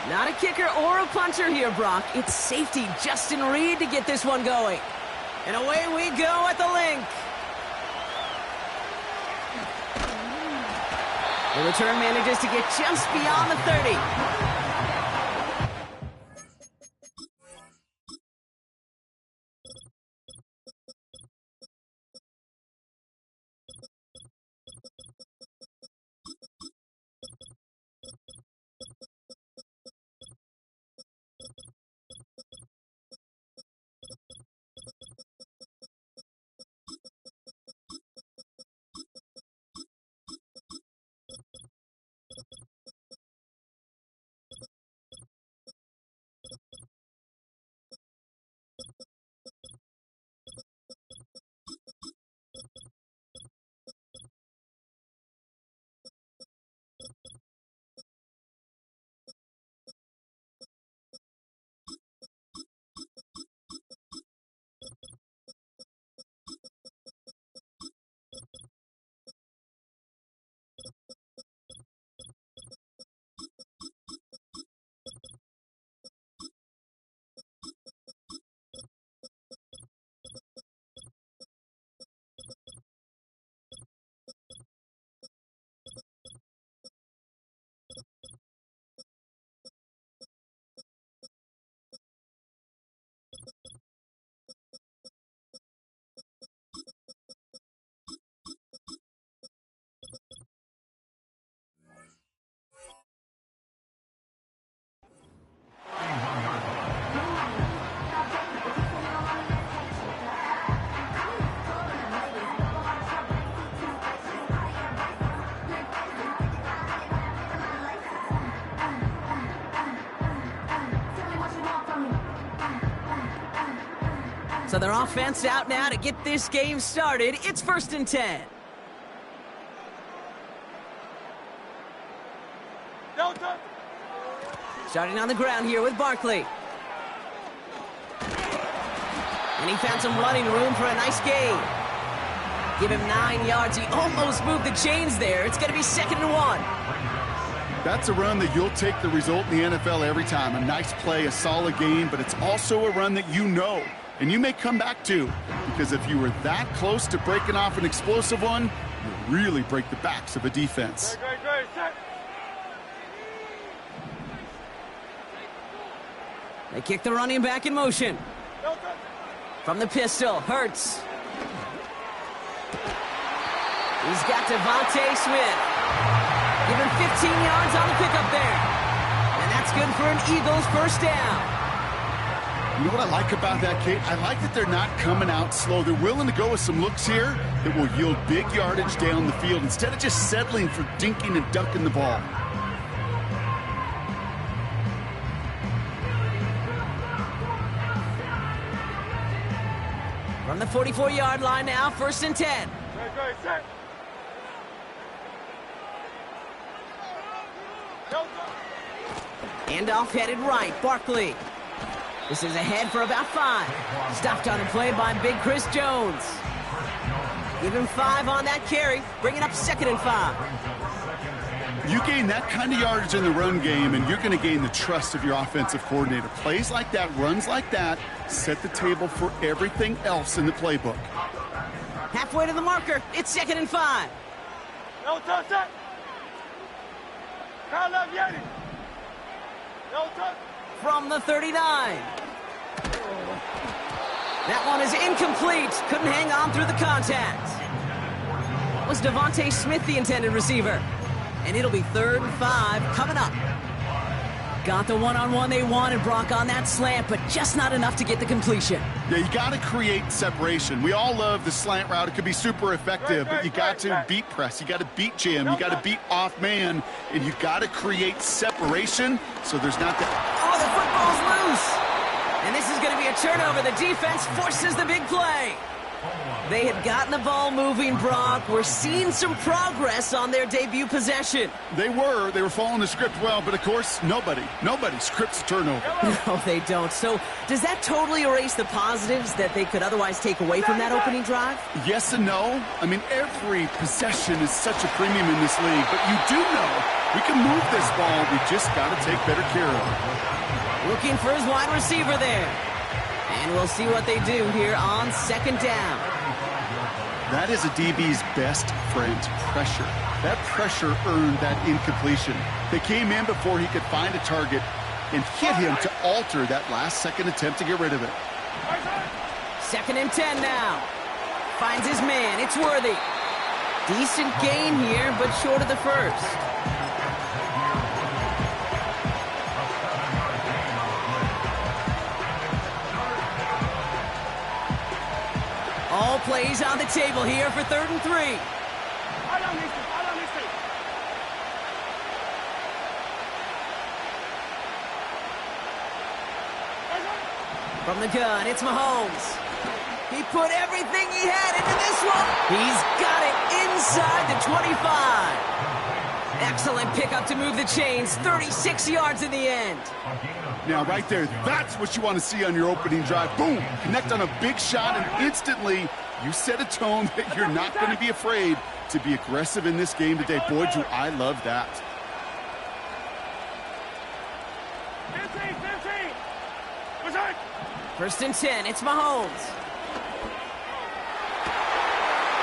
Not a kicker or a punter here, Brock. It's safety Justin Reed to get this one going. And away we go at the link. The return manages to get just beyond the 30. So their offense out now to get this game started. It's 1st and 10. Starting on the ground here with Barkley. And he found some running room for a nice gain. Give him 9 yards. He almost moved the chains there. It's going to be 2nd and 1. That's a run that you'll take the result in the NFL every time. A nice play, a solid game, but it's also a run that you know and you may come back to, because if you were that close to breaking off an explosive one, you really break the backs of a defense. They kick the running back in motion. From the pistol, Hurts. He's got Devontae Smith. Give him 15 yards on the pickup there. And that's good for an Eagles first down. You know what I like about that, Kate? I like that they're not coming out slow. They're willing to go with some looks here that will yield big yardage down the field instead of just settling for dinking and dunking the ball. From the 44-yard line now, 1st and 10. Handoff headed right, Barkley. This is ahead for about 5. Stopped on the play by Big Chris Jones. Give him 5 on that carry, bringing up 2nd and 5. You gain that kind of yardage in the run game, and you're going to gain the trust of your offensive coordinator. Plays like that, runs like that, set the table for everything else in the playbook. Halfway to the marker, it's 2nd and 5. No touch that. No touch. From the 39. That one is incomplete. Couldn't hang on through the contact. Was Devontae Smith the intended receiver? And it'll be 3rd and 5 coming up. Got the one-on-one they wanted, Brock, on that slant, but just not enough to get the completion. Yeah, you got to create separation. We all love the slant route. It could be super effective, but you got to beat press. You got to beat jam. You got to beat off man, and you got to create separation so there's not that. Oh, the football's loose. And this is going to be a turnover. The defense forces the big play. They had gotten the ball moving, Brock. We're seeing some progress on their debut possession. They were following the script well, but of course, nobody scripts a turnover. No, they don't. So does that totally erase the positives that they could otherwise take away from that opening drive? Yes and no. I mean, every possession is such a premium in this league, but you do know we can move this ball. We just got to take better care of it. Looking for his wide receiver there. And we'll see what they do here on second down. That is a DB's best friend, pressure. That pressure earned that incompletion. They came in before he could find a target and hit him to alter that last-second attempt to get rid of it. 2nd and 10 now. Finds his man. It's Worthy. Decent gain here, but short of the first. All plays on the table here for 3rd and 3. From the gun, it's Mahomes. He put everything he had into this one. He's got it inside the 25. Excellent pickup to move the chains. 36 yards in the end. Now, right there, that's what you want to see on your opening drive. Boom! Connect on a big shot, and instantly you set a tone that you're not going to be afraid to be aggressive in this game today. Boy, do I love that. 1st and 10, it's Mahomes.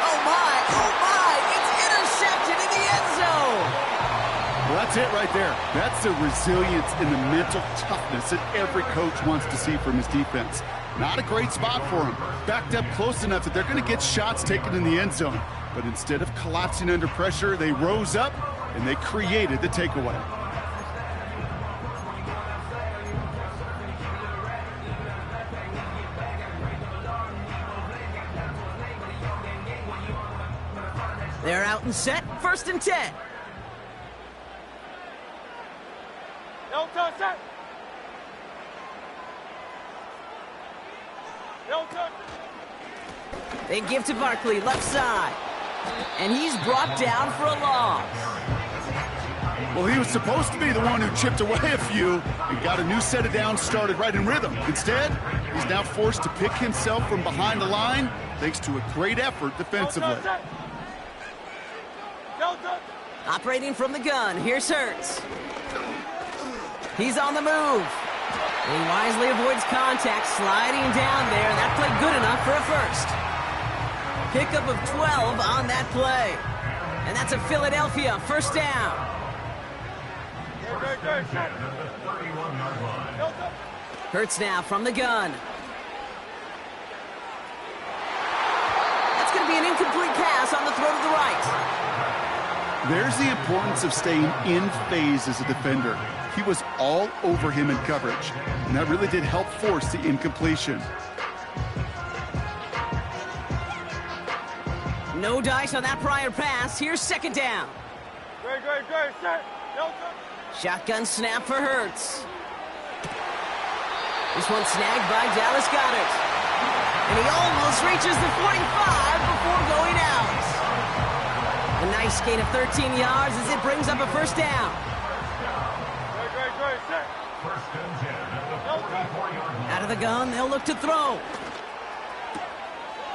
Oh my, it's intercepted in the end zone. Well, that's it right there. That's the resilience and the mental toughness that every coach wants to see from his defense. Not a great spot for him. Backed up close enough that they're going to get shots taken in the end zone. But instead of collapsing under pressure, they rose up and they created the takeaway. They're out and set. 1st and 10. They give to Barkley, left side. And he's brought down for a loss. Well, he was supposed to be the one who chipped away a few and got a new set of downs started right in rhythm. Instead, he's now forced to pick himself from behind the line thanks to a great effort defensively. Operating from the gun, here's Hurts. He's on the move. He wisely avoids contact, sliding down there. That played good enough for a first. Pickup of 12 on that play. And that's a Philadelphia 1st down. Hurts now from the gun. That's going to be an incomplete pass on the throw to the right. There's the importance of staying in phase as a defender. He was all over him in coverage, and that really did help force the incompletion. No dice on that prior pass. Here's 2nd down. Shotgun snap for Hurts. This one snagged by Dallas Goedert. And he almost reaches the 45 before going out. A nice gain of 13 yards as it brings up a 1st down. Out of the gun, they'll look to throw.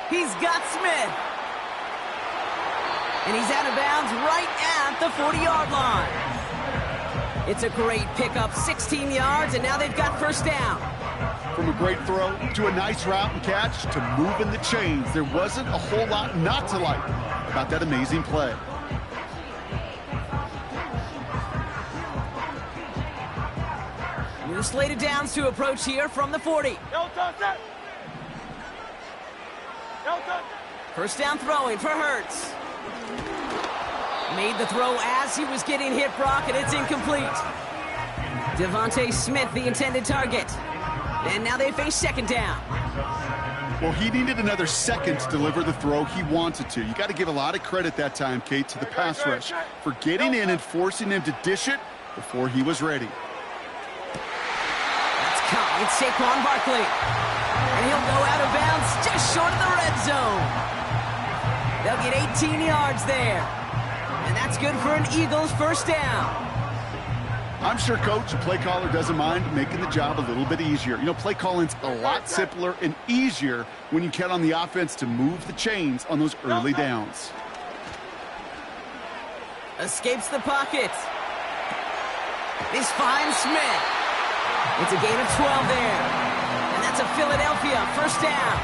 He's got Smith. And he's out of bounds right at the 40-yard line. It's a great pickup, 16 yards, and now they've got 1st down. From a great throw to a nice route and catch to moving the chains, there wasn't a whole lot not to like about that amazing play. New slate of downs to approach here from the 40. 1st down throwing for Hurts. Made the throw as he was getting hit, Brock, and it's incomplete. Devontae Smith, the intended target. And now they face 2nd down. Well, he needed another second to deliver the throw he wanted to. You got to give a lot of credit that time, Kate, to the pass rush for getting in and forcing him to dish it before he was ready. That's caught. It's Saquon Barkley. And he'll go out of bounds just short of the red zone. They'll get 18 yards there. And that's good for an Eagles first down. I'm sure coach and play caller doesn't mind making the job a little bit easier. You know, play calling's a lot simpler and easier when you count on the offense to move the chains on those early downs. Escapes the pocket. This finds Smith. It's a gain of 12 there. And that's a Philadelphia first down.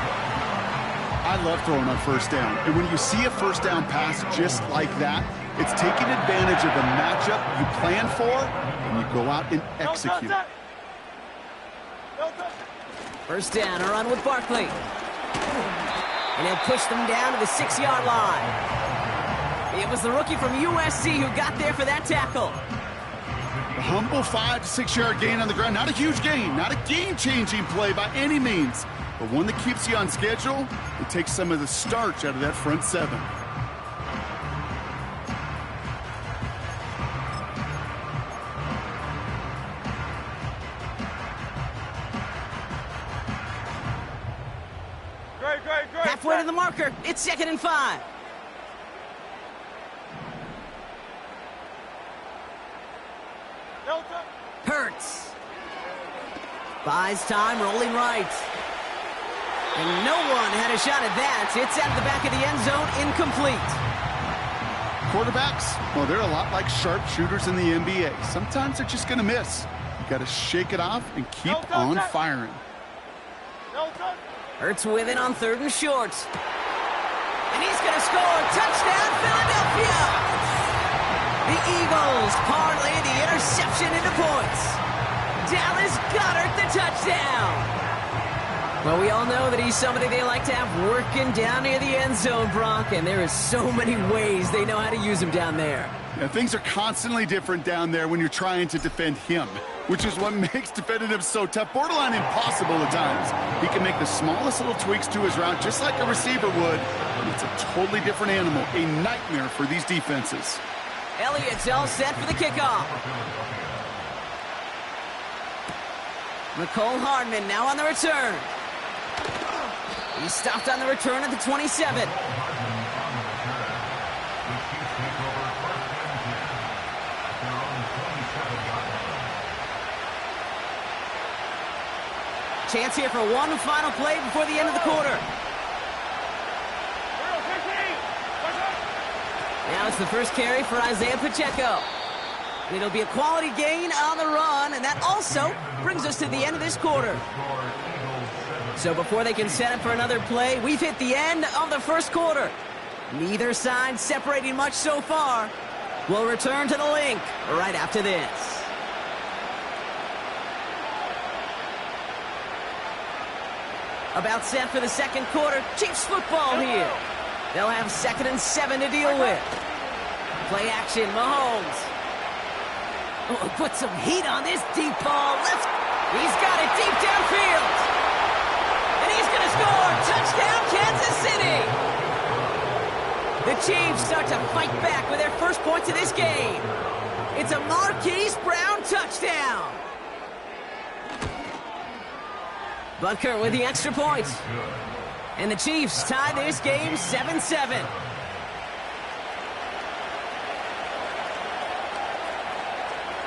I love throwing on first down. And when you see a first down pass just like that, it's taking advantage of a matchup you plan for, and you go out and execute. First down, a run with Barkley. And he'll push them down to the 6-yard line. It was the rookie from USC who got there for that tackle. A humble 5 to 6 yard gain on the ground. Not a huge gain, not a game-changing play by any means, but one that keeps you on schedule and takes some of the starch out of that front seven. Halfway to the marker. It's 2nd and 5. Hurts. Buys time, rolling right. And no one had a shot at that. It's out of the back of the end zone, incomplete. Quarterbacks, well, they're a lot like sharpshooters in the NBA. Sometimes they're just going to miss. You got to shake it off and keep on firing. Hurts with it on 3rd and short. And he's going to score. Touchdown, Philadelphia! The Eagles parlay the interception into points. Dallas Goedert the touchdown. Well, we all know that he's somebody they like to have working down near the end zone, Brock, and there is so many ways they know how to use him down there. Yeah, things are constantly different down there when you're trying to defend him, which is what makes defending him so tough, borderline impossible at times. He can make the smallest little tweaks to his route, just like a receiver would, and it's a totally different animal, a nightmare for these defenses. Elliott's all set for the kickoff. Mecole Hardman now on the return. He stopped on the return at the 27. Chance here for one final play before the end of the quarter. Now it's the first carry for Isaiah Pacheco. It'll be a quality gain on the run, and that also brings us to the end of this quarter. So before they can set up for another play, we've hit the end of the first quarter. Neither side separating much so far. We'll return to the link right after this. About set for the second quarter. Chiefs football here. They'll have 2nd and 7 to deal with. Play action, Mahomes. Oh, put some heat on this deep ball. He's got it deep downfield. And he's going to score. Touchdown, Kansas City. The Chiefs start to fight back with their first points of this game. It's a Marquise Brown touchdown. Butker with the extra point. And the Chiefs tie this game 7-7.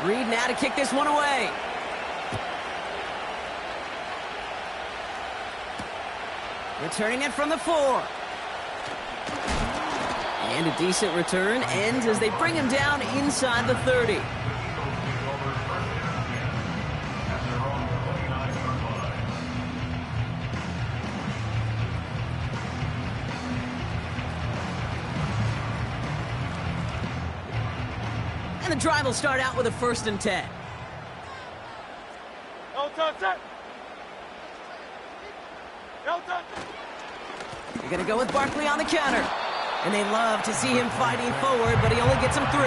Reed now to kick this one away. Returning it from the 4. And a decent return ends as they bring him down inside the 30. And the drive will start out with a 1st and 10. They're going to go with Barkley on the counter. And they love to see him fighting forward, but he only gets him 3.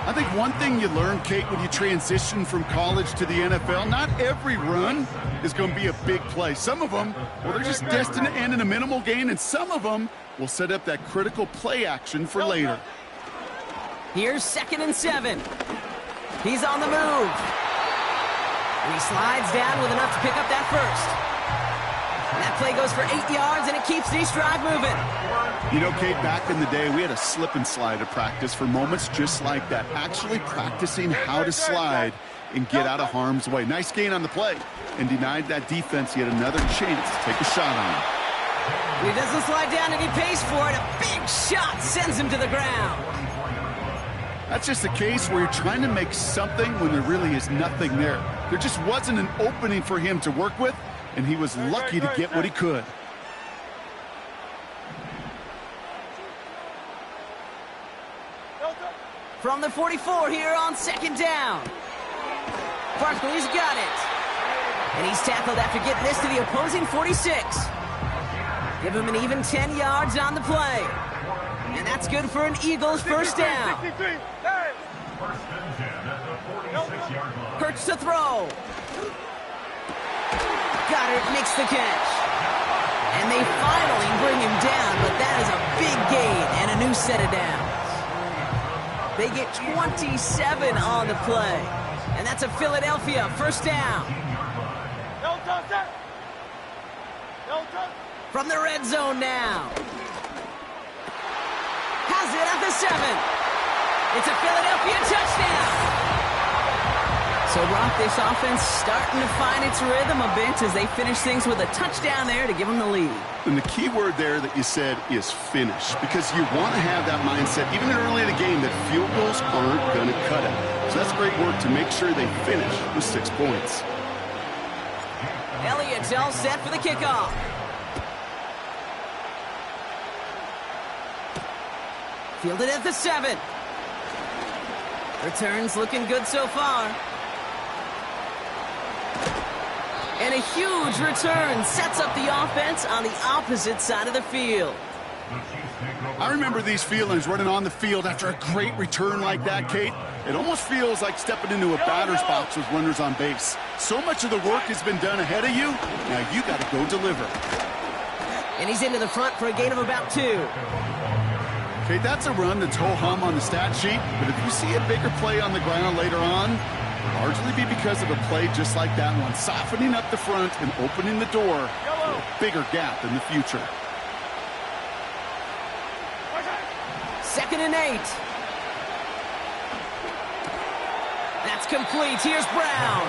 I think one thing you learn, Kate, when you transition from college to the NFL, not every run is going to be a big play. Some of them, well, they're just destined to end in a minimal gain, and some of them will set up that critical play action for later. Here's 2nd and 7. He's on the move. And he slides down with enough to pick up that first. And that play goes for 8 yards, and it keeps this drive moving. You know, Kate, back in the day, we had a slip and slide at practice for moments just like that. Actually practicing how to slide and get out of harm's way. Nice gain on the play, and denied that defense yet another chance to take a shot on him. He doesn't slide down, and he pays for it. A big shot sends him to the ground. That's just a case where you're trying to make something when there really is nothing there. There just wasn't an opening for him to work with, and he was lucky to get what he could. From the 44 here on second down. Barkley's got it. And he's tackled after getting this to the opposing 46. Give him an even 10 yards on the play. And that's good for an Eagles first down. Hurts to throw. Goddard makes the catch. And they finally bring him down, but that is a big gain and a new set of downs. They get 27 on the play. And that's a Philadelphia first down. From the red zone now. Has it at the 7. It's a Philadelphia touchdown. So, Brock, this offense starting to find its rhythm a bit as they finish things with a touchdown there to give them the lead. And the key word there that you said is finish, because you want to have that mindset, even early in the game, that field goals aren't going to cut it. So that's great work to make sure they finish with 6 points. Elliott's all set for the kickoff. Fielded at the 7. Returns looking good so far. And a huge return sets up the offense on the opposite side of the field. I remember these feelings running on the field after a great return like that, Kate. It almost feels like stepping into a batter's box with runners on base. So much of the work has been done ahead of you. Now you got to go deliver. And he's into the front for a gain of about 2. Okay, that's a run that's ho-hum on the stat sheet, but if you see a bigger play on the ground later on, it'll largely be because of a play just like that one, softening up the front and opening the door for a bigger gap in the future. 2nd and 8. That's complete. Here's Brown.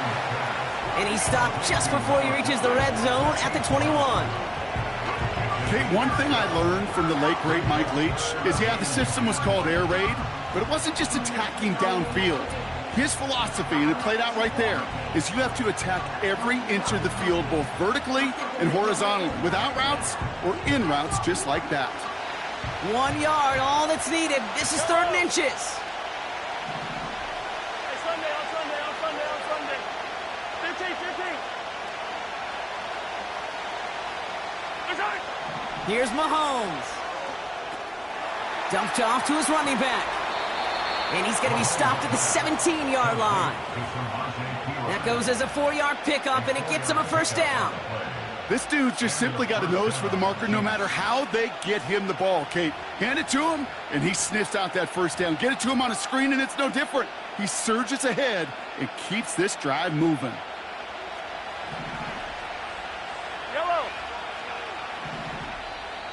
And he stopped just before he reaches the red zone at the 21. Okay, one thing I learned from the late, great Mike Leach is, yeah, the system was called air raid, but it wasn't just attacking downfield. His philosophy, and it played out right there, is you have to attack every inch of the field, both vertically and horizontally, without routes or in routes just like that. 1 yard, all that's needed. This is 3rd and inches. Here's Mahomes. Dumped off to his running back. And he's going to be stopped at the 17-yard line. That goes as a 4-yard pickup, and it gets him a first down. This dude's just simply got a nose for the marker no matter how they get him the ball, Kate. Hand it to him, and he sniffs out that first down. Get it to him on a screen, and it's no different. He surges ahead and keeps this drive moving.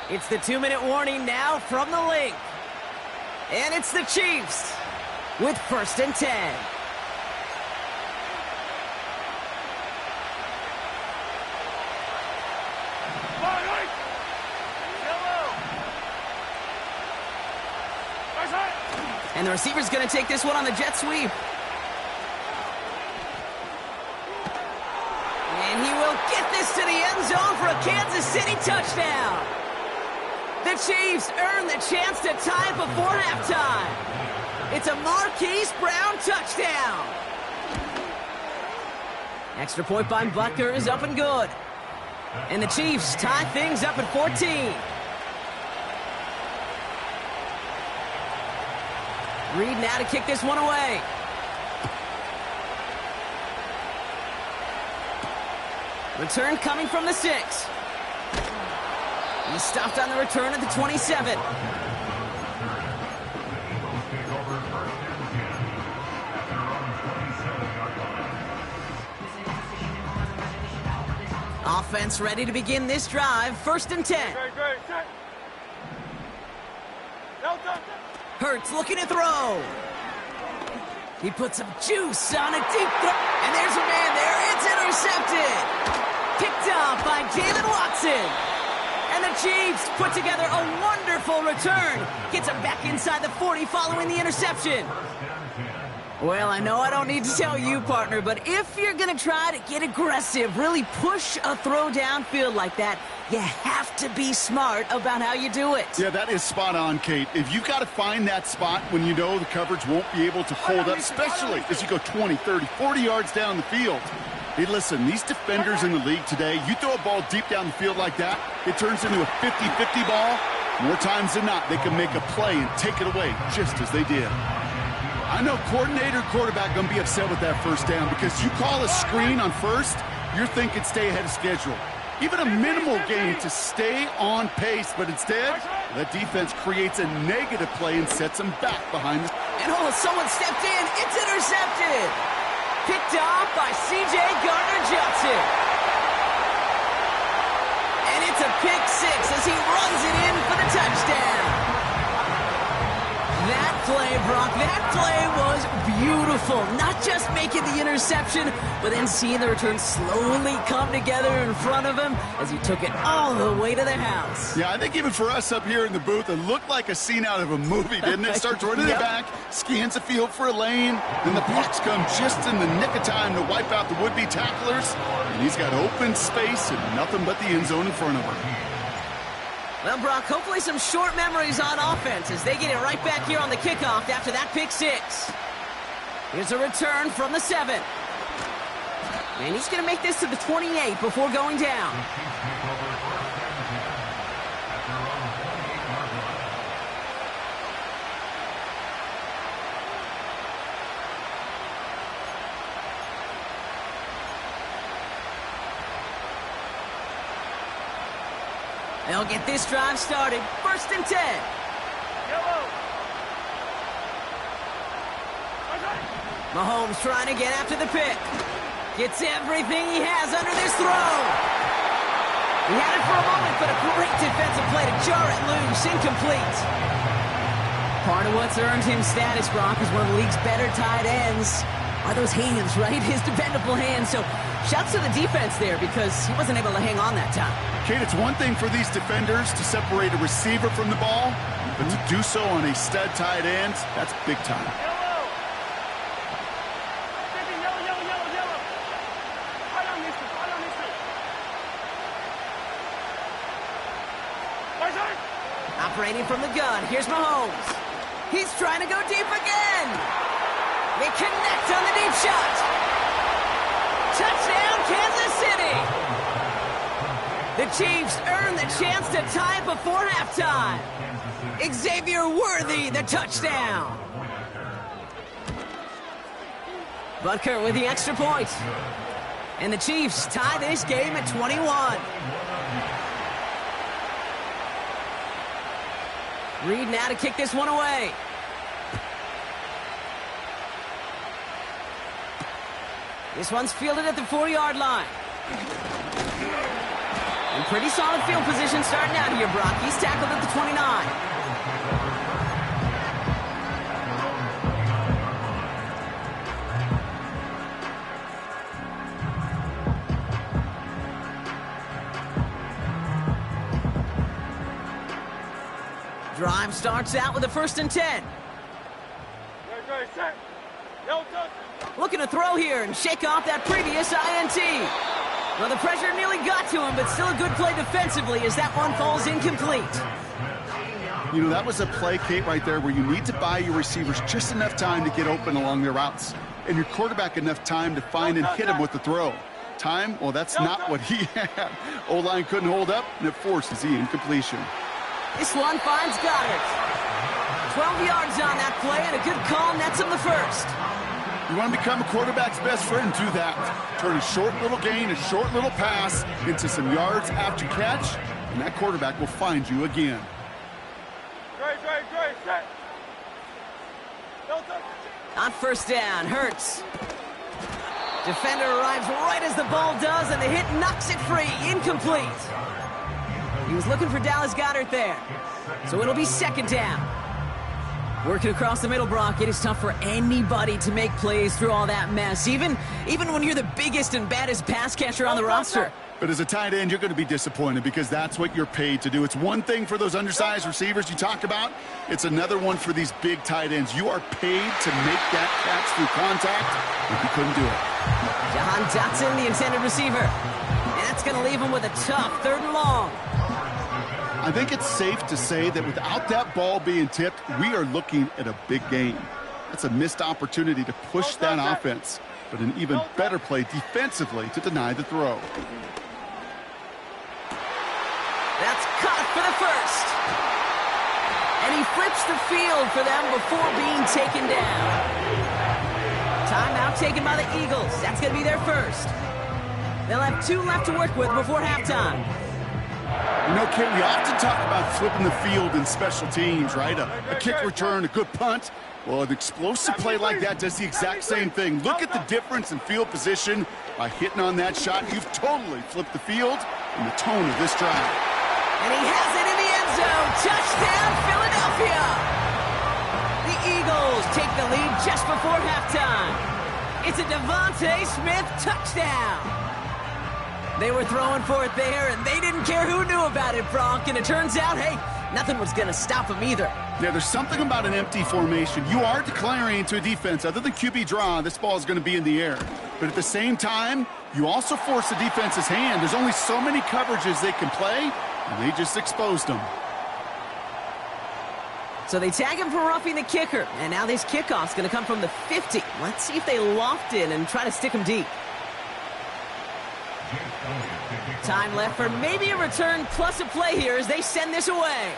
It's the 2-minute warning now from the link. And it's the Chiefs with 1st and 10. And the receiver's going to take this one on the jet sweep. And he will get this to the end zone for a Kansas City touchdown. The Chiefs earn the chance to tie it before halftime. It's a Marquise Brown touchdown. Extra point by Butker is up and good. And the Chiefs tie things up at 14. Reed now to kick this one away. Return coming from the 6. He stopped on the return at the 27. Offense ready to begin this drive. 1st and 10. Great, set. Delta, set. Hurts looking to throw. He puts some juice on a deep throw. And there's a man there. It's intercepted. Picked up by Jaylen Watson. And the Chiefs put together a wonderful return. Gets him back inside the 40 following the interception. Well, I know I don't need to tell you, partner, but if you're going to try to get aggressive, really push a throw downfield like that, you have to be smart about how you do it. Yeah, that is spot on, Kate. If you've got to find that spot when you know the coverage won't be able to hold up, especially as you go 20, 30, 40 yards down the field. Hey, listen, these defenders in the league today, you throw a ball deep down the field like that, it turns into a 50-50 ball. More times than not, they can make a play and take it away, just as they did. I know coordinator and quarterback going to be upset with that first down because you call a screen on first, you're thinking stay ahead of schedule. Even a minimal gain to stay on pace, but instead, the defense creates a negative play and sets them back behind the... And someone stepped in. It's intercepted. Picked off by C.J. Gardner-Johnson. And it's a pick six as he runs it in for the touchdown. That play, Brock, that play was beautiful. Not just making the interception, but then seeing the return slowly come together in front of him as he took it all the way to the house. Yeah, I think even for us up here in the booth, it looked like a scene out of a movie, didn't it? Starts running Yep. the back, scans the field for a lane, then the blocks come just in the nick of time to wipe out the would-be tacklers, and he's got open space and nothing but the end zone in front of him. Well, Brock, hopefully some short memories on offense as they get it right back here on the kickoff after that pick six. Here's a return from the 7. And he's going to make this to the 28 before going down. They'll get this drive started. 1st and 10. Yellow. Mahomes trying to get after the pick. Gets everything he has under this throw. He had it for a moment, but a great defensive play to jar it loose. Incomplete. Part of what's earned him status, Brock, is one of the league's better tight ends. Are those hands, right? His dependable hands. So shouts to the defense there because he wasn't able to hang on that time. Kate, it's one thing for these defenders to separate a receiver from the ball, but to do so on a stud tight end, that's big time. Yellow. Yellow. Right on this one. Right side. Operating from the gun. Here's Mahomes. He's trying to go deep again. They connect on the deep shot. Touchdown, Kansas City. The Chiefs earn the chance to tie it before halftime. Xavier Worthy, the touchdown. Butker with the extra point. And the Chiefs tie this game at 21. Reed now to kick this one away. This one's fielded at the 4-yard line. And pretty solid field position starting out here, Brock. He's tackled at the 29. Drive starts out with a 1st and 10. Right, set. Yellow touch. Looking to throw here and shake off that previous INT. Well, the pressure nearly got to him, but still a good play defensively as that one falls incomplete. You know, that was a play, Kate, right there where you need to buy your receivers just enough time to get open along their routes, and your quarterback enough time to find and hit him with the throw. Time? Well, that's not what he had. O-line couldn't hold up, and it forces the incompletion. This one finds Goddard. 12 yards on that play, and a good call nets him the first. You want to become a quarterback's best friend, do that. Turn a short little gain, a short little pass into some yards after catch, and that quarterback will find you again. Great, set. Yellow touch. On 1st down, Hurts. Defender arrives right as the ball does, and the hit knocks it free. Incomplete. He was looking for Dallas Goedert there. So it'll be second down. Working across the middle, Brock, it is tough for anybody to make plays through all that mess, even when you're the biggest and baddest pass catcher on the roster. But as a tight end, you're going to be disappointed because that's what you're paid to do. It's one thing for those undersized receivers you talk about. It's another one for these big tight ends. You are paid to make that catch through contact, but you couldn't do it. Jahan Dotson, the intended receiver. And that's going to leave him with a tough 3rd and long. I think it's safe to say that without that ball being tipped, we are looking at a big game. That's a missed opportunity to push that offense, but an even better play defensively to deny the throw. That's caught for the first. And he flips the field for them before being taken down. Timeout taken by the Eagles. That's going to be their first. They'll have 2 left to work with before halftime. You know, Kate, we often talk about flipping the field in special teams, right? A kick return, a good punt. Well, an explosive play like that does the exact same thing. Look at the difference in field position. By hitting on that shot, you've totally flipped the field and the tone of this drive. And he has it in the end zone. Touchdown, Philadelphia! The Eagles take the lead just before halftime. It's a Devontae Smith touchdown. They were throwing for it there, and they didn't care who knew about it, Bronk. And it turns out, hey, nothing was going to stop them either. Yeah, there's something about an empty formation. You are declaring to a defense, other than QB draw, this ball is going to be in the air. But at the same time, you also force the defense's hand. There's only so many coverages they can play, and they just exposed them. So they tag him for roughing the kicker, and now this kickoff's going to come from the 50. Let's see if they loft in and try to stick him deep. Time left for maybe a return plus a play here as they send this away.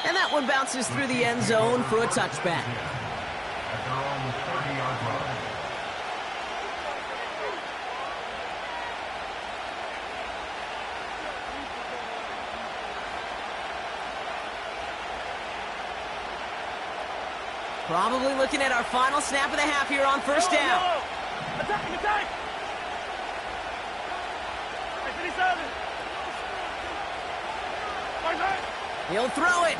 And that one bounces through the end zone for a touchback. Probably looking at our final snap of the half here on first down. Attack, attack! He'll throw it.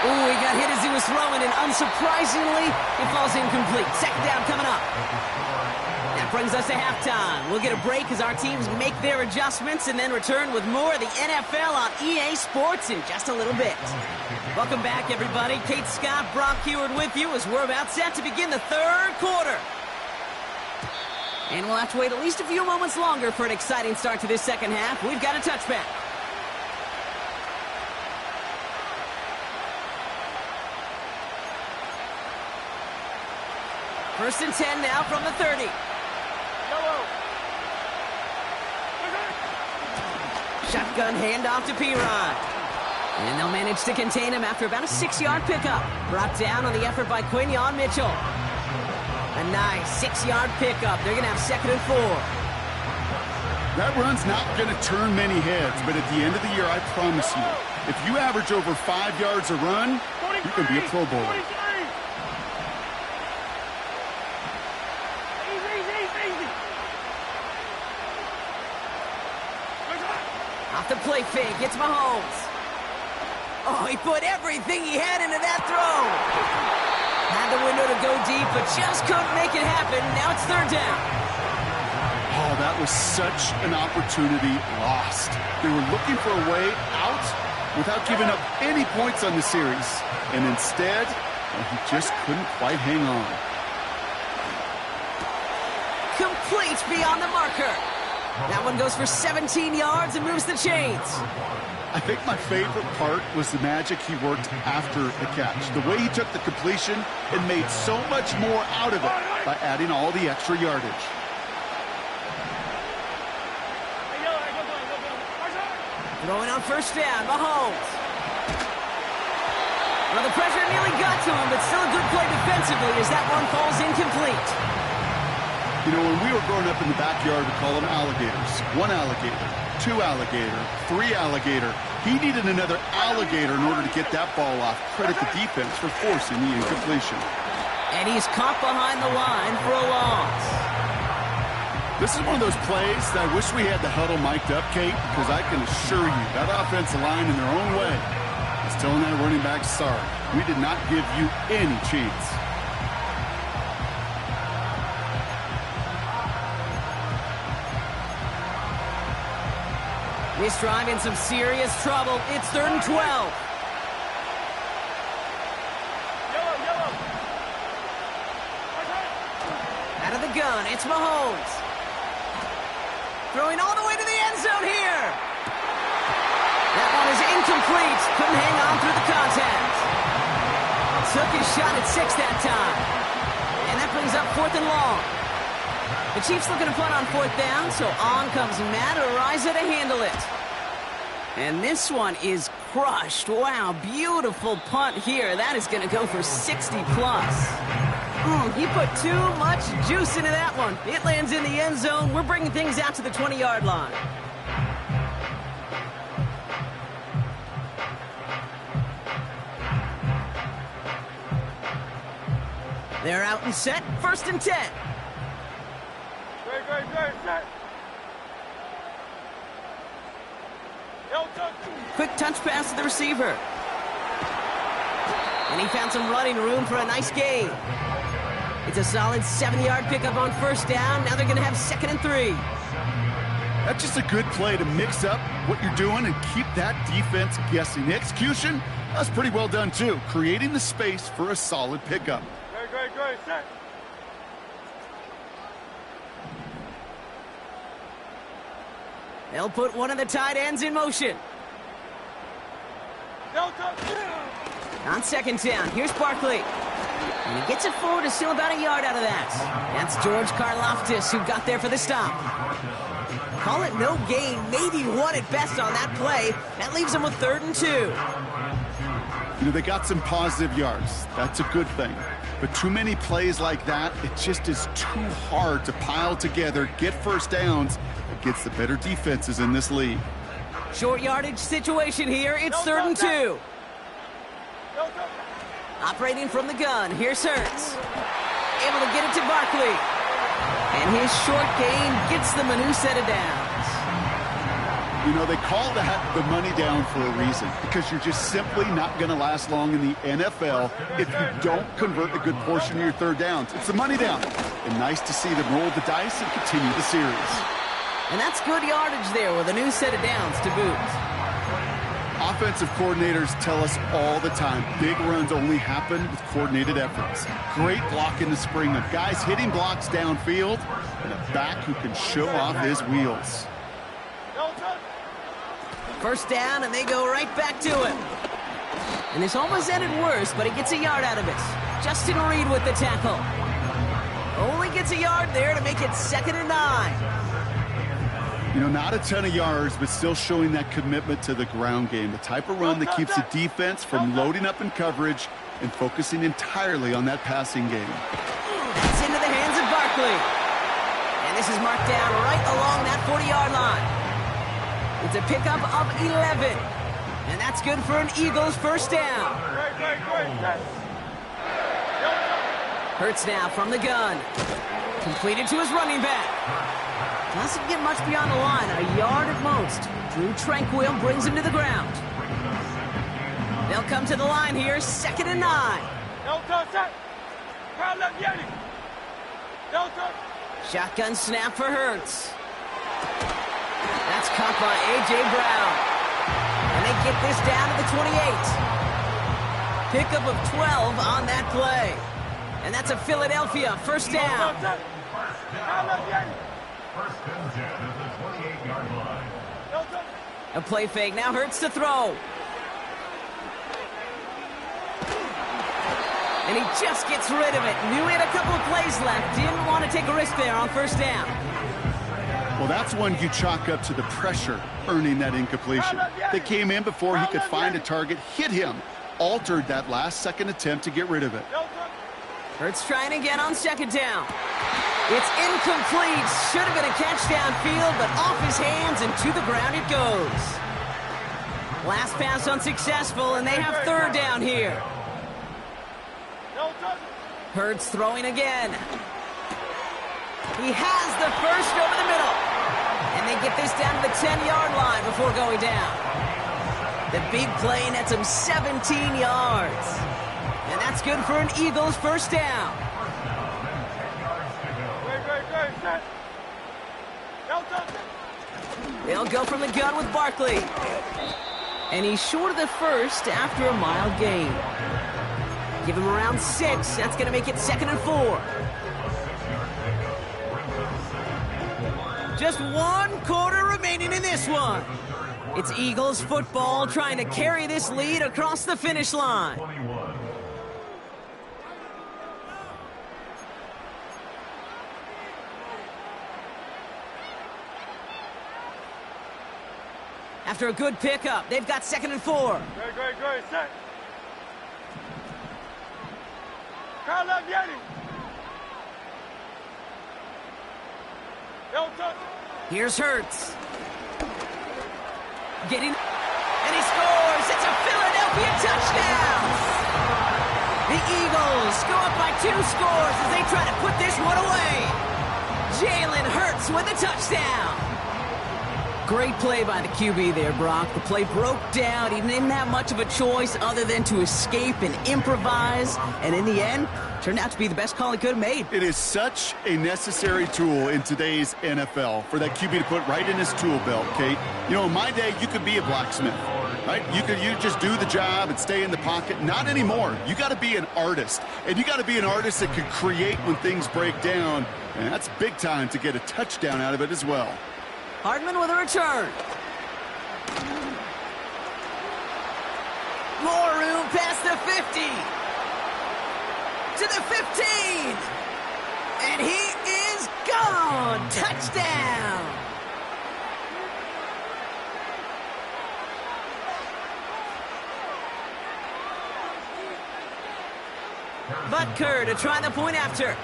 Ooh, he got hit as he was throwing, and unsurprisingly, it falls incomplete. Second down coming up. That brings us to halftime. We'll get a break as our teams make their adjustments and then return with more of the NFL on EA Sports in just a little bit. Welcome back, everybody. Kate Scott, Brock Huard with you as we're about set to begin the 3rd quarter. And we'll have to wait at least a few moments longer for an exciting start to this second half. We've got a touchback. First and 10 now from the 30. Shotgun handoff to Perine. And they'll manage to contain him after about a 6-yard pickup. Brought down on the effort by Quinyon Mitchell. A nice 6-yard pickup. They're going to have 2nd and 4. That run's not going to turn many heads, but at the end of the year, I promise you, if you average over 5 yards a run, you can be a Pro Bowler. Off the play fake, it's Mahomes. Oh, he put everything he had into that throw. Had the window to go deep, but just couldn't make it happen. Now it's 3rd down. Oh, that was such an opportunity lost. They were looking for a way out without giving up any points on the series. And instead, he just couldn't quite hang on. Complete beyond the marker. That one goes for 17 yards and moves the chains. I think my favorite part was the magic he worked after the catch. The way he took the completion and made so much more out of it by adding all the extra yardage. Throwing on first down, Mahomes. Well, the pressure nearly got to him, but still a good play defensively as that one falls incomplete. You know, when we were growing up in the backyard, we call them alligators. 1 alligator, 2 alligator, 3 alligator. He needed another alligator in order to get that ball off. Credit the defense for forcing the incompletion. And he's caught behind the line for a loss. This is one of those plays that I wish we had the huddle mic'd up, Kate, because I can assure you that offensive line in their own way is telling that running back, sorry, we did not give you any chance. This drive in some serious trouble. It's 3rd and 12. Yellow. Out of the gun, it's Mahomes. Throwing all the way to the end zone here. That one is incomplete. Couldn't hang on through the contact. Took his shot at 6 that time. And that brings up 4th and long. The Chiefs looking to punt on 4th down, so on comes Matt Araiza to handle it. And this one is crushed. Wow, beautiful punt here. That is going to go for 60+. He put too much juice into that one. It lands in the end zone. We're bringing things out to the 20-yard line. They're out and set. 1st and 10. Great, set. Quick touch pass to the receiver. And he found some running room for a nice gain. It's a solid 7-yard pickup on 1st down. Now they're going to have 2nd and 3. That's just a good play to mix up what you're doing and keep that defense guessing. The execution, that's pretty well done too, creating the space for a solid pickup. Great, set. They'll put one of the tight ends in motion. Delta. On 2nd down, here's Barkley. And he gets it forward to steal about a yard out of that. That's George Karlaftis who got there for the stop. Call it no gain, maybe 1 at best on that play. That leaves them with 3rd and 2. You know, they got some positive yards. That's a good thing. But too many plays like that, it just is too hard to pile together, get 1st downs against the better defenses in this league. Short yardage situation here. It's 3rd and 2. Operating from the gun, here's Hurts. Able to get it to Barkley. And his short gain gets them a new set of downs. You know, they call that the money down for a reason, because you're just simply not going to last long in the NFL if you don't convert a good portion of your 3rd downs. It's the money down. And nice to see them roll the dice and continue the series. And that's good yardage there with a new set of downs to boot. Offensive coordinators tell us all the time, big runs only happen with coordinated efforts. Great block in the spring of guys hitting blocks downfield and a back who can show off his wheels. 1st down, and they go right back to him. And this almost ended worse, but he gets a yard out of it. Justin Reed with the tackle. Only gets a yard there to make it 2nd and 9. You know, not a ton of yards, but still showing that commitment to the ground game. The type of run that keeps the defense from loading up in coverage and focusing entirely on that passing game. It's into the hands of Barkley. And this is marked down right along that 40-yard line. It's a pickup of 11. And that's good for an Eagles 1st down. Great, set. Hurts now from the gun. Completed to his running back. Doesn't get much beyond the line, a yard at most. Drew Tranquill brings him to the ground. They'll come to the line here, 2nd and 9. Delta, set. Delta. Shotgun snap for Hurts. That's caught by A.J. Brown. And they get this down to the 28. Pickup of 12 on that play. And that's a Philadelphia 1st down. A play fake, now Hurts to throw. And he just gets rid of it. Knew he had a couple of plays left. Didn't want to take a risk there on 1st down. Well, that's one you chalk up to the pressure earning that incompletion. They came in before he could find a target, hit him, altered that last-second attempt to get rid of it. Hurts trying again on 2nd down. It's incomplete. Should have been a catch downfield, but off his hands and to the ground it goes. Last pass unsuccessful, and they have third down here. No touch. Hurts throwing again. He has the first over the middle. And they get this down to the 10-yard line before going down. The big play nets him 17 yards. And that's good for an Eagles first down. Great, set. No touch. They'll go from the gun with Barkley. And he's short of the first after a mile gain. Give him around 6. That's going to make it 2nd and 4. Just 1 quarter remaining in this one. It's Eagles football trying to carry this lead across the finish line. After a good pickup, they've got 2nd and 4. Great, set. Kyle left Yeti. No touch. Here's Hurts. And he scores. It's a Philadelphia touchdown. The Eagles go up by 2 scores as they try to put this one away. Jalen Hurts with a touchdown. Great play by the QB there, Brock. The play broke down. He didn't have much of a choice other than to escape and improvise. And in the end, turned out to be the best call he could have made. It is such a necessary tool in today's NFL for that QB to put right in his tool belt, Kate. You know, in my day, you could be a blacksmith, right? You just do the job and stay in the pocket. Not anymore. You got to be an artist. And you got to be an artist that can create when things break down. And that's big time to get a touchdown out of it as well. Hardman with a return. More room past the 50. To the 15. And he is gone. Touchdown. Butker to try the point after.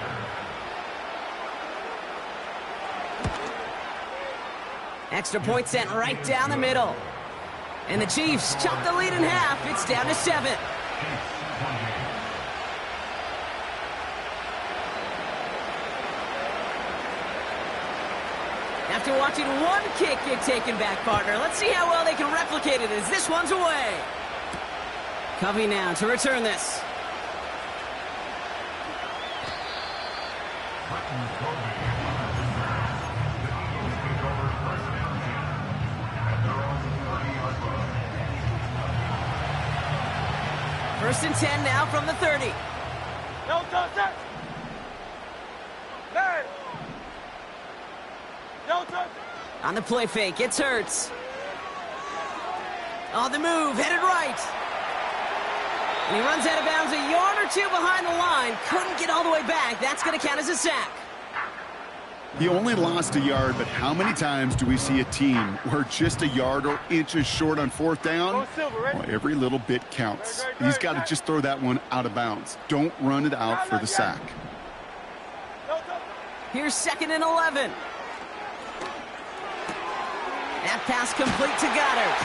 Extra point sent right down the middle. And the Chiefs chop the lead in half. It's down to 7. After watching one kick get taken back, partner, let's see how well they can replicate it as this one's away. Covey now to return this. First and 10 now from the 30. No touch. Hey. No touch. On the play fake, it's Hurts. On the move, headed right. And he runs out of bounds a yard or 2 behind the line. Couldn't get all the way back. That's going to count as a sack. He only lost a yard, but how many times do we see a team where just a yard or inches short on 4th down? Well, every little bit counts. He's got to just throw that one out of bounds. Don't run it out for the sack. Here's 2nd and 11. That pass complete to Goddard.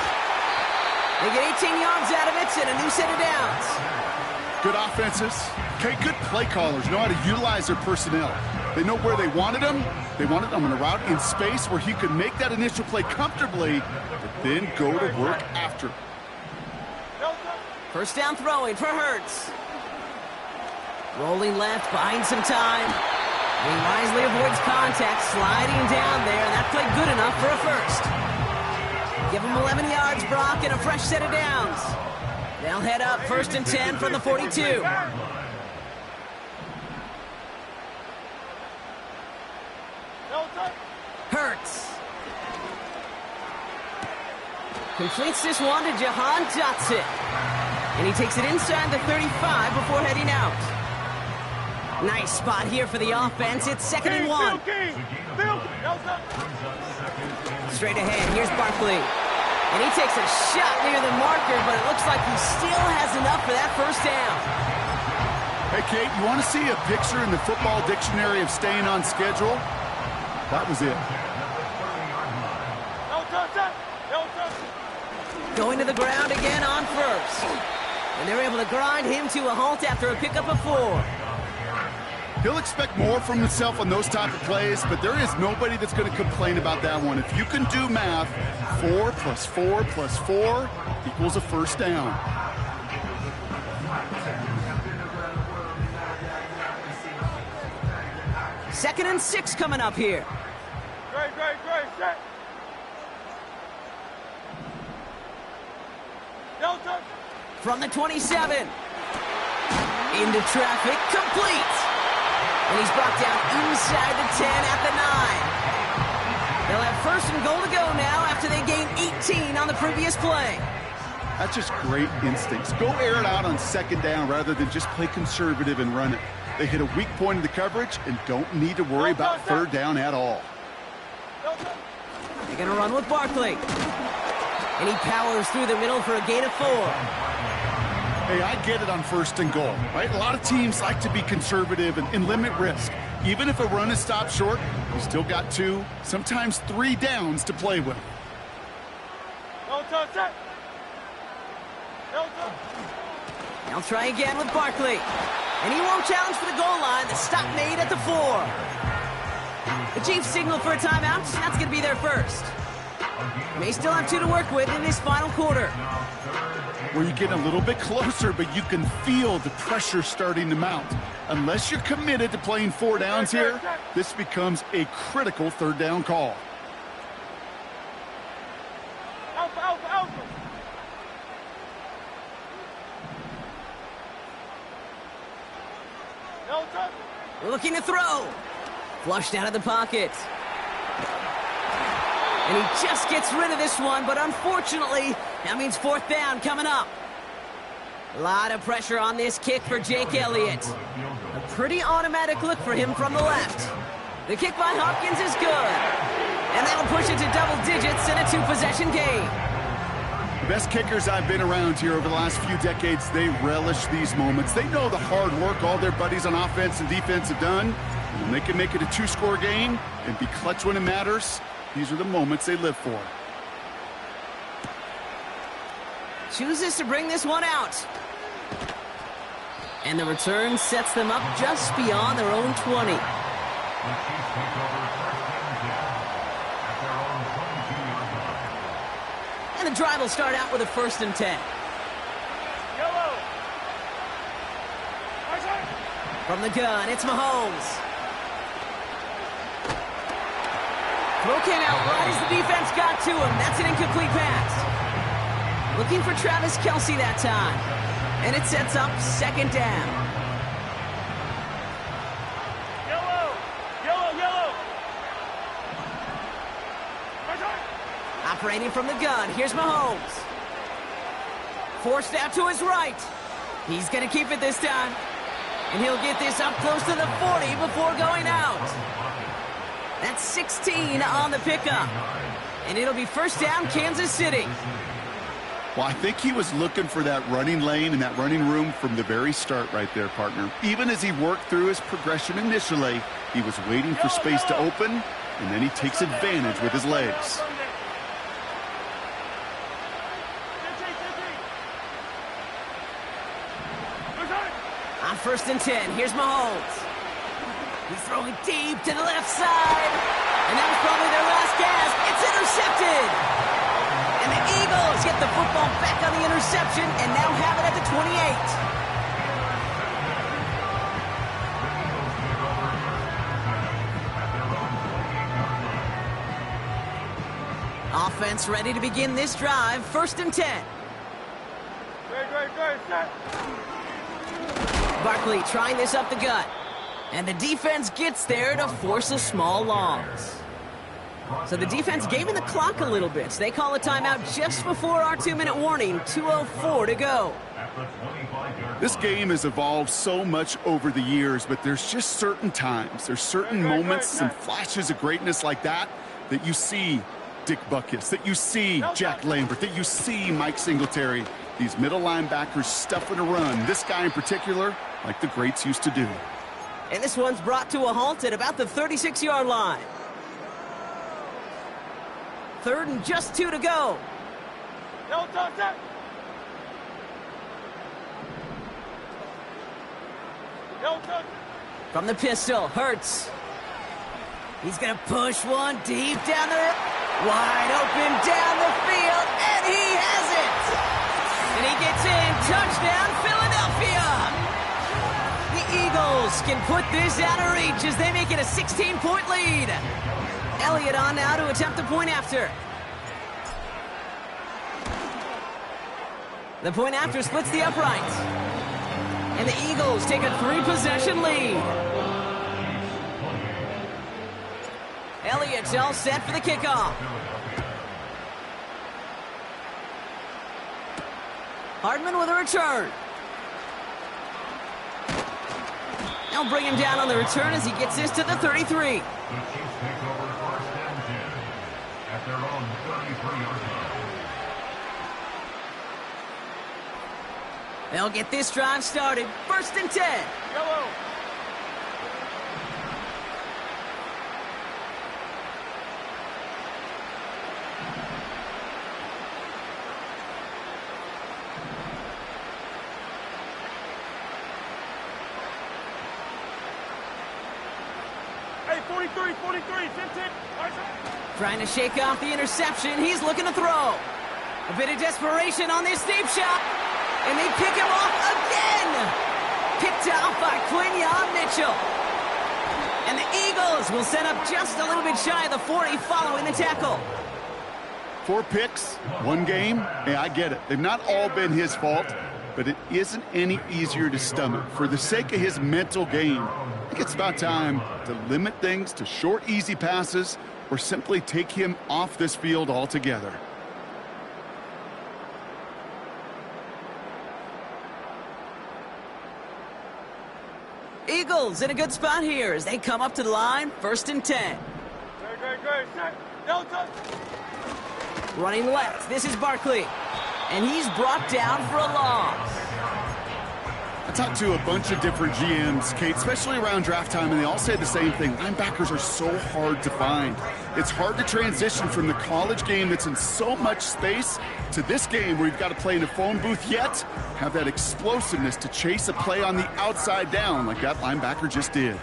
They get 18 yards out of it and a new set of downs. Good offenses. Okay, good play callers know how to utilize their personnel. They know where they wanted him. They wanted him on a route in space where he could make that initial play comfortably, but then go to work after. First down throwing for Hurts. Rolling left, buying some time. He wisely avoids contact, sliding down there, and that played good enough for a first. Give him 11 yards, Brock, and a fresh set of downs. They'll head up 1st and 10 from the 42. Hurts. Completes this one to Jahan Dotson. And he takes it inside the 35 before heading out. Nice spot here for the offense. It's 2nd and 1. Straight ahead, here's Barkley. And he takes a shot near the marker, but it looks like he still has enough for that first down. Hey, Kate, you want to see a picture in the football dictionary of staying on schedule? That was it. Going to the ground again on first. And they're able to grind him to a halt after a pickup of 4. He'll expect more from himself on those type of plays, but there is nobody that's going to complain about that one. If you can do math, 4 plus 4 plus 4 equals a first down. Second and 6 coming up here. Great, set. Delta. From the 27. Into traffic, complete. And he's brought down inside the 10 at the 9. They'll have first and goal to go now after they gain 18 on the previous play. That's just great instincts. Go air it out on second down rather than just play conservative and run it. They hit a weak point in the coverage and don't need to worry about third down at all. They're going to run with Barkley. And he powers through the middle for a gain of 4. Hey, I get it on first and goal, right? A lot of teams like to be conservative and limit risk. Even if a run is stopped short, you still got 2, sometimes 3 downs to play with. Delta, Delta. They'll try again with Barkley. And he won't challenge for the goal line. The stop made at the 4. The Chiefs signal for a timeout. That's going to be their first. May still have 2 to work with in this final quarter. Where you get a little bit closer, but you can feel the pressure starting to mount. Unless you're committed to playing 4 downs here, this becomes a critical third down call. Alpha. Delta. Looking to throw. Flushed out of the pocket. And he just gets rid of this one, but unfortunately, that means 4th down coming up. A lot of pressure on this kick for Jake Elliott. A pretty automatic look for him from the left. The kick by Hopkins is good. And that'll push it to double digits in a 2-possession game. The best kickers I've been around here over the last few decades, they relish these moments. They know the hard work all their buddies on offense and defense have done. And when they can make it a 2-score game and be clutch when it matters, these are the moments they live for. Chooses to bring this one out. And the return sets them up just beyond their own 20. And the drive will start out with a 1st and 10. Yellow. From the gun, it's Mahomes. Throw came out right as the defense got to him. That's an incomplete pass. Looking for Travis Kelce that time. And it sets up 2nd down. Yellow. Operating from the gun, here's Mahomes. Forced out to his right. He's going to keep it this time. And he'll get this up close to the 40 before going out. That's 16 on the pickup. And it'll be 1st down, Kansas City. Well, I think he was looking for that running lane and that running room from the very start right there, partner. Even as he worked through his progression initially, he was waiting for space to open, and then he takes advantage with his legs. On 1st and 10, here's Mahomes. He's throwing deep to the left side. And that was probably their last gasp. It's intercepted. And the Eagles get the football back on the interception and now have it at the 28. Offense ready to begin this drive. 1st and 10. Great, set. Barkley trying this up the gut. And the defense gets there to force a small loss. So the defense gave him the clock a little bit. So they call a timeout just before our 2-minute warning. 2:04 to go. This game has evolved so much over the years, but there's just certain times, there's certain moments and flashes of greatness like that that you see Dick Butkus, that you see Jack Lambert, that you see Mike Singletary. These middle linebackers stuffing a run. This guy in particular, like the greats used to do. And this one's brought to a halt at about the 36-yard line. 3rd and just 2 to go. Yellow touch that. Yellow touch. From the pistol, Hurts. He's going to push one deep down the... Wide open down the field, and he has it! And he gets in, touchdown, Philadelphia! The Eagles can put this out of reach as they make it a 16-point lead. Elliott on now to attempt the point after. The point after splits the upright. And the Eagles take a 3-possession lead. Elliott's all set for the kickoff. Hardman with a return. They'll bring him down on the return as he gets this to the 33. The Chiefs take over first and 10 at their own 33-yard line. They'll get this drive started. First and 10. Yellow. Hey, 43, 43, 15. Trying to shake off the interception. He's looking to throw. A bit of desperation on this deep shot. And they pick him off again. Picked off by Quinyon Mitchell. And the Eagles will set up just a little bit shy of the 40 following the tackle. 4 picks, 1 game. Hey, I get it. They've not all been his fault, but it isn't any easier to stomach. For the sake of his mental game, I think it's about time to limit things to short, easy passes or simply take him off this field altogether. Eagles in a good spot here as they come up to the line. First and 10. Great. Set. Yellow touch. Running left, this is Barkley. And he's brought down for a loss. I talked to a bunch of different GMs, Kate, especially around draft time, and they all say the same thing. Linebackers are so hard to find. It's hard to transition from the college game that's in so much space to this game where you've got to play in a phone booth, yet have that explosiveness to chase a play on the outside down like that linebacker just did.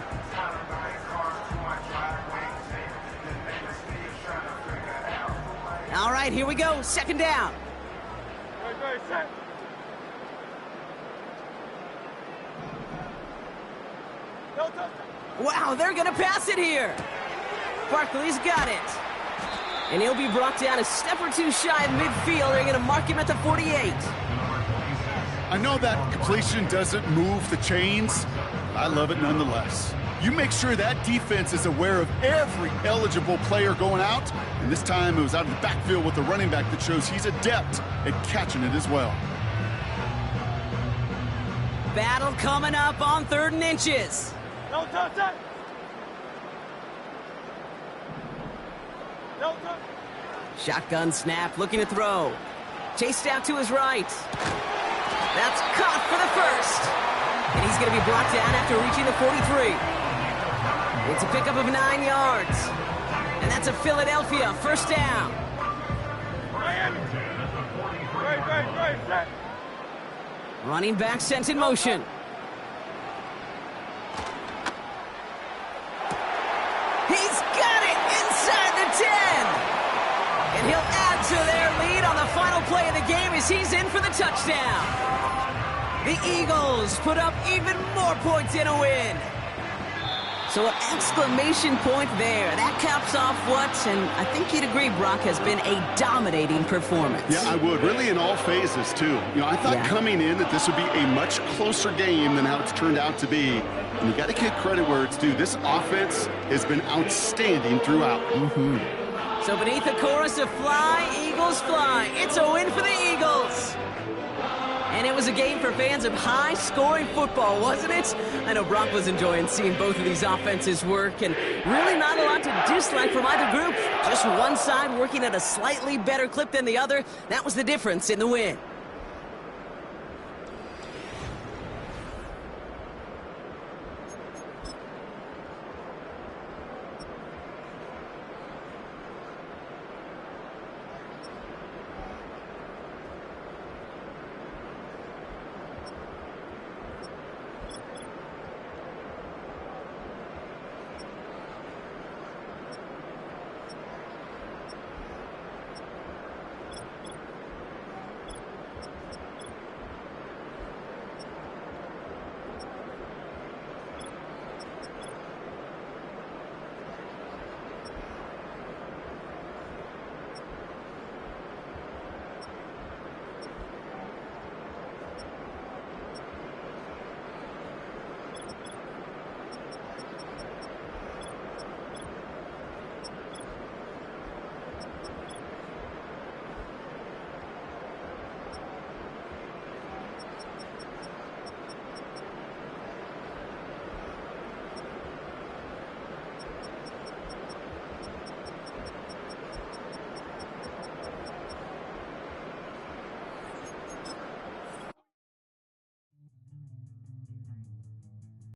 All right, here we go. Second down. Great. Set. Yellow touch. Wow, they're going to pass it here. Barkley's got it. And he'll be brought down a step or two shy of midfield. They're going to mark him at the 48. I know that completion doesn't move the chains. I love it nonetheless. You make sure that defense is aware of every eligible player going out. And this time it was out of the backfield with the running back that shows he's adept at catching it as well. Battle coming up on 3rd and inches. Yellow touch. Set. Yellow touch. Shotgun snap, looking to throw. Chased out to his right. That's caught for the first. And he's going to be brought down after reaching the 43. It's a pickup of 9 yards. And that's a Philadelphia first down. Miami. Great. Set. Running back sent in motion. He's got it inside the 10. And he'll add to their lead on the final play of the game as he's in for the touchdown. The Eagles put up even more points in a win. So an exclamation point there. That caps off what, and I think you'd agree, Brock, has been a dominating performance. Yeah, I would. Really in all phases, too. You know, I thought coming in that this would be a much closer game than how it's turned out to be. And you got to give credit where it's due. This offense has been outstanding throughout. So beneath the chorus of Fly, Eagles Fly, it's a win for the Eagles. And it was a game for fans of high-scoring football, wasn't it? I know Brock was enjoying seeing both of these offenses work, and really not a lot to dislike from either group. Just one side working at a slightly better clip than the other. That was the difference in the win.